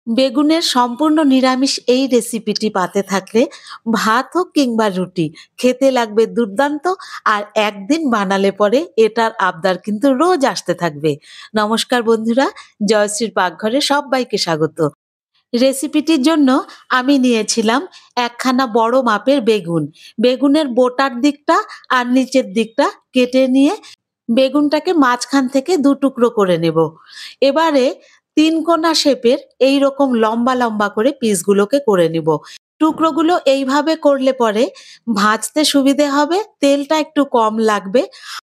বেগুনের সম্পূর্ণ নিরামিষ এই রেসিপিটি পাতে থাকলে ভাত হোক কিংবা রুটি খেতে লাগবে দুর্দান্ত। আর একদিন বানালে পরে এটার আবদার কিন্তু রোজ আসতে থাকবে। নমস্কার বন্ধুরা, জয়শ্রীর পাকঘরে সবাইকে স্বাগত। রেসিপিটির জন্য আমি নিয়েছিলাম একখানা বড় মাপের বেগুন। বেগুনের বোটার দিকটা আর নিচের দিকটা কেটে নিয়ে বেগুনটাকে মাঝখান থেকে দু টুকরো করে নেব। এবারে তিন কোনা শেপের এইরকম লম্বা লম্বা করে পিসগুলোকে করে নিব। টুকরোগুলো এইভাবে করলে পরে ভাজতে সুবিধে হবে, তেলটা একটু কম লাগবে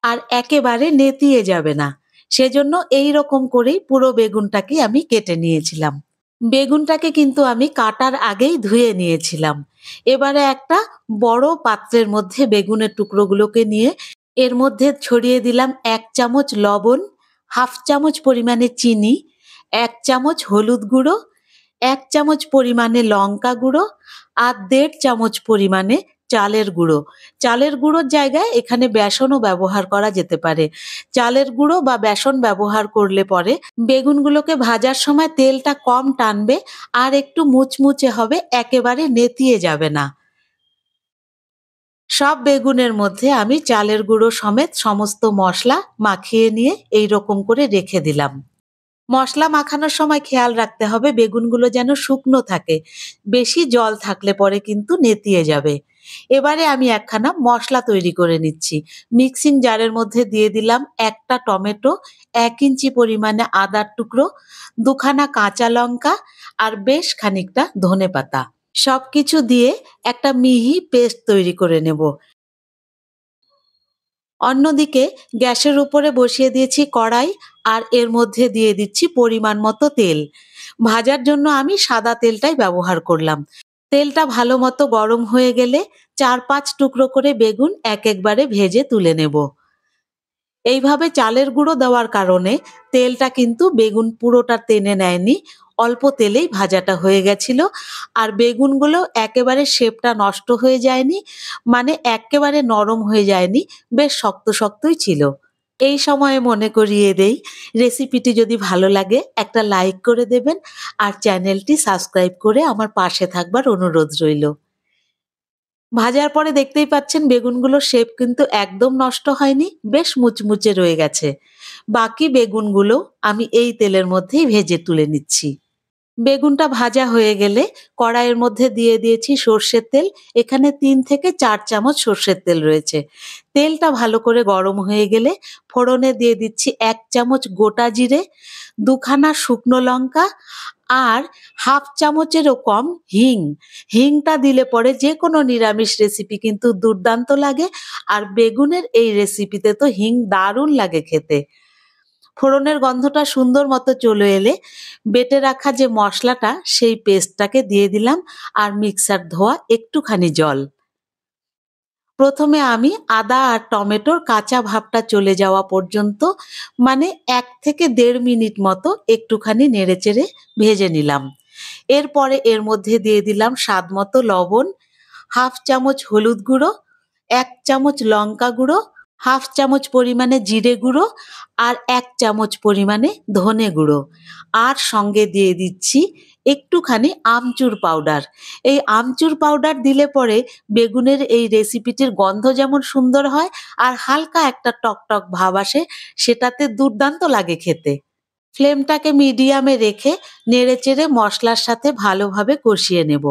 আর একেবারে নেতিয়ে যাবে না। সেজন্য এইরকম করেই পুরো বেগুনটাকে আমি কেটে নিয়েছিলাম। বেগুনটাকে কিন্তু আমি কাটার আগেই ধুয়ে নিয়েছিলাম। এবারে একটা বড় পাত্রের মধ্যে বেগুনের টুকরোগুলোকে নিয়ে এর মধ্যে ছড়িয়ে দিলাম ১ চামচ লবণ, হাফ চামচ পরিমাণে চিনি, ১ চামচ হলুদ গুঁড়ো, ১ চামচ পরিমাণে লঙ্কা গুঁড়ো আর ১.৫ চামচ পরিমাণে চালের গুঁড়ো। চালের গুঁড়োর জায়গায় এখানে বেসনও ব্যবহার করা যেতে পারে। চালের গুঁড়ো বা বেসন ব্যবহার করলে পরে বেগুনগুলোকে ভাজার সময় তেলটা কম টানবে আর একটু মুচমুচে হবে, একেবারে নেতিয়ে যাবে না। সব বেগুনের মধ্যে আমি চালের গুঁড়ো সমেত সমস্ত মশলা মাখিয়ে নিয়ে এইরকম করে রেখে দিলাম। মশলা মাখানোর সময় খেয়াল রাখতে হবে বেগুনগুলো যেন শুকনো থাকে। বেশি জল থাকলে পরে কিন্তু নেতিয়ে যাবে। এবারে আমি একখানা মশলা তৈরি করে নিচ্ছি। মিক্সিং জারের মধ্যে দিয়ে দিলাম ১ টা টমেটো, ১ ইঞ্চি পরিমাণে আদার টুকরো, ২ খানা কাঁচা লঙ্কা আর বেশ খানিকটা ধনেপাতা। সবকিছু দিয়ে একটা মিহি পেস্ট তৈরি করে নেব। অন্যদিকে গ্যাসের উপরে বসিয়ে দিয়েছি কড়াই আর এর মধ্যে দিয়ে দিচ্ছি পরিমাণ মতো তেল। ভাজার জন্য আমি সাদা তেলটাই ব্যবহার করলাম। তেলটা ভালো মতো গরম হয়ে গেলে ৪-৫ টুকরো করে বেগুন একবারে ভেজে তুলে নেব। এইভাবে চালের গুঁড়ো দেওয়ার কারণে তেলটা কিন্তু বেগুন পুরোটা টেনে নেয়নি, অল্প তেলেই ভাজাটা হয়ে গেছিল। আর বেগুনগুলো একেবারে শেপটা নষ্ট হয়ে যায়নি, মানে এক্কেবারে নরম হয়ে যায়নি, বেশ শক্ত শক্তই ছিল। এই সময়ে মনে করিয়ে দেই, রেসিপিটি যদি ভালো লাগে একটা লাইক করে দেবেন আর চ্যানেলটি সাবস্ক্রাইব করে আমার পাশে থাকবার অনুরোধ রইল। ভাজার পরে দেখতেই পাচ্ছেন বেগুনগুলোর শেপ কিন্তু একদম নষ্ট হয়নি, বেশ মুচমুচে রয়ে গেছে। বাকি বেগুনগুলো আমি এই তেলের মধ্যেই ভেজে তুলে নিচ্ছি। বেগুনটা ভাজা হয়ে গেলে কড়াইয়ের মধ্যে দিয়ে দিয়েছি সর্ষের তেল। এখানে ৩ থেকে ৪ চামচ সর্ষের তেল রয়েছে। তেলটা ভালো করে গরম হয়ে গেলে ফোড়নে দিয়ে দিচ্ছি ১ চামচ গোটা জিরে, ২ খানা শুকনো লঙ্কা আর হাফ চামচেরও কম হিং। হিংটা দিলে পরে যেকোনো নিরামিষ রেসিপি কিন্তু দুর্দান্ত লাগে। আর বেগুনের এই রেসিপিতে তো হিং দারুণ লাগে খেতে। ফোড়নের গন্ধটা সুন্দর মতো চলে এলে বেটে রাখা যে মশলাটা সেই পেস্টটাকে দিয়ে দিলাম আর মিক্সার ধোয়া একটুখানি জল। প্রথমে আমি আদা আর টমেটোর কাঁচা ভাবটা চলে যাওয়া পর্যন্ত, মানে ১ থেকে ১.৫ মিনিট মতো একটুখানি নেড়েচেড়ে ভেজে নিলাম। এরপরে এর মধ্যে দিয়ে দিলাম স্বাদ মতো লবণ, হাফ চামচ হলুদ গুঁড়ো, ১ চামচ লঙ্কা গুঁড়ো, হাফ চামচ পরিমাণে জিরে গুঁড়ো আর ১ চামচ পরিমাণে ধনে গুঁড়ো। আর সঙ্গে দিয়ে দিচ্ছি একটুখানি আমচুর পাউডার। এই আমচুর পাউডার দিলে পরে বেগুনের এই রেসিপিটির গন্ধ যেমন সুন্দর হয় আর হালকা একটা টকটক ভাব আসে, সেটাতে দুর্দান্ত লাগে খেতে। ফ্লেমটাকে মিডিয়ামে রেখে নেড়েচেড়ে মশলার সাথে ভালোভাবে কষিয়ে নেব।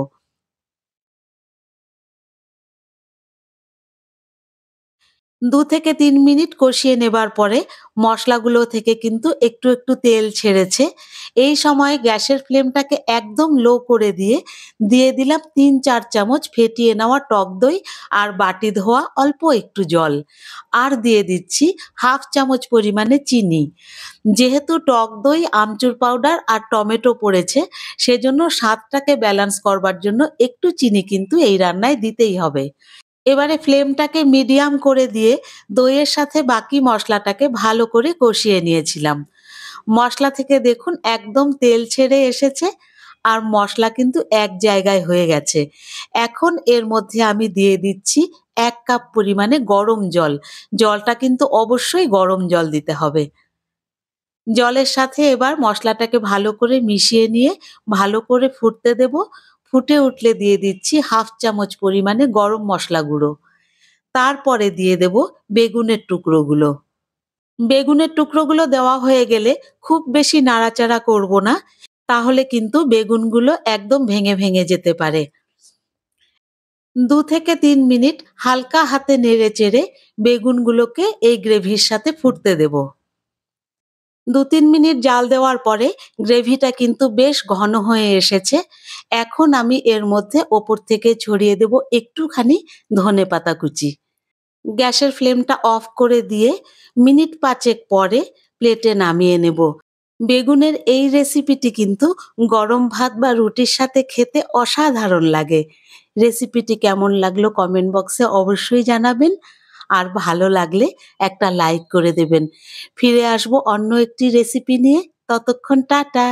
২ থেকে ৩ মিনিট কষিয়ে নেবার পরে মশলাগুলো থেকে কিন্তু একটু একটু তেল ছেড়েছে। এই সময়ে গ্যাসের ফ্লেমটাকে একদম লো করে দিয়ে দিয়ে দিলাম ৩-৪ চামচ ফেটিয়ে নেওয়া টক দই আর বাটি ধোয়া অল্প একটু জল। আর দিয়ে দিচ্ছি হাফ চামচ পরিমাণে চিনি। যেহেতু টক দই, আমচুর পাউডার আর টমেটো পড়েছে, সেজন্য স্বাদটাকে ব্যালেন্স করবার জন্য একটু চিনি কিন্তু এই রান্নায় দিতেই হবে। এবারে ফ্লেমটাকে মিডিয়াম করে দিয়ে দইয়ের সাথে বাকি মশলাটাকে ভালো করে কষিয়ে নিয়েছিলাম। মশলা থেকে দেখুন একদম তেল ছেড়ে এসেছে আর মশলা কিন্তু এক জায়গায় হয়ে গেছে। এখন এর মধ্যে আমি দিয়ে দিচ্ছি ১ কাপ পরিমাণে গরম জল। জলটা কিন্তু অবশ্যই গরম জল দিতে হবে। জলের সাথে এবার মশলাটাকে ভালো করে মিশিয়ে নিয়ে ভালো করে ফুটতে দেব। ফুটে উঠলে দিয়ে দিচ্ছি 1/2 চামচ পরিমাণে গরম মসলা গুঁড়ো। তারপরে দিয়ে দেব বেগুনের টুকরোগুলো। বেগুনের টুকরোগুলো দেওয়া হয়ে গেলে খুব বেশি নাড়াচাড়া করব না, তাহলে কিন্তু বেগুনগুলো একদম ভেঙে ভেঙে যেতে পারে। 2 থেকে 3 মিনিট হালকা হাতে নেড়েচেড়ে বেগুনগুলোকে এই গ্রেভির সাথে ফুটতে দেব। 2-3 মিনিট জাল দেওয়ার পরে গ্রেভিটা কিন্তু বেশ ঘন হয়ে এসেছে। এখন আমি এর মধ্যে ওপর থেকে ছড়িয়ে দেব একটুখানি ধনেপাতা কুচি। গ্যাসের ফ্লেমটা অফ করে দিয়ে মিনিট 5 পরে প্লেটে নামিয়ে নেব। বেগুনের এই রেসিপিটি কিন্তু গরম ভাত বা রুটির সাথে খেতে অসাধারণ লাগে। রেসিপিটি কেমন লাগলো কমেন্ট বক্সে অবশ্যই জানাবেন। আর ভালো লাগলে একটা লাইক করে দেবেন। ফিরে আসবো অন্য একটি রেসিপি নিয়ে। ততক্ষণ টাটা।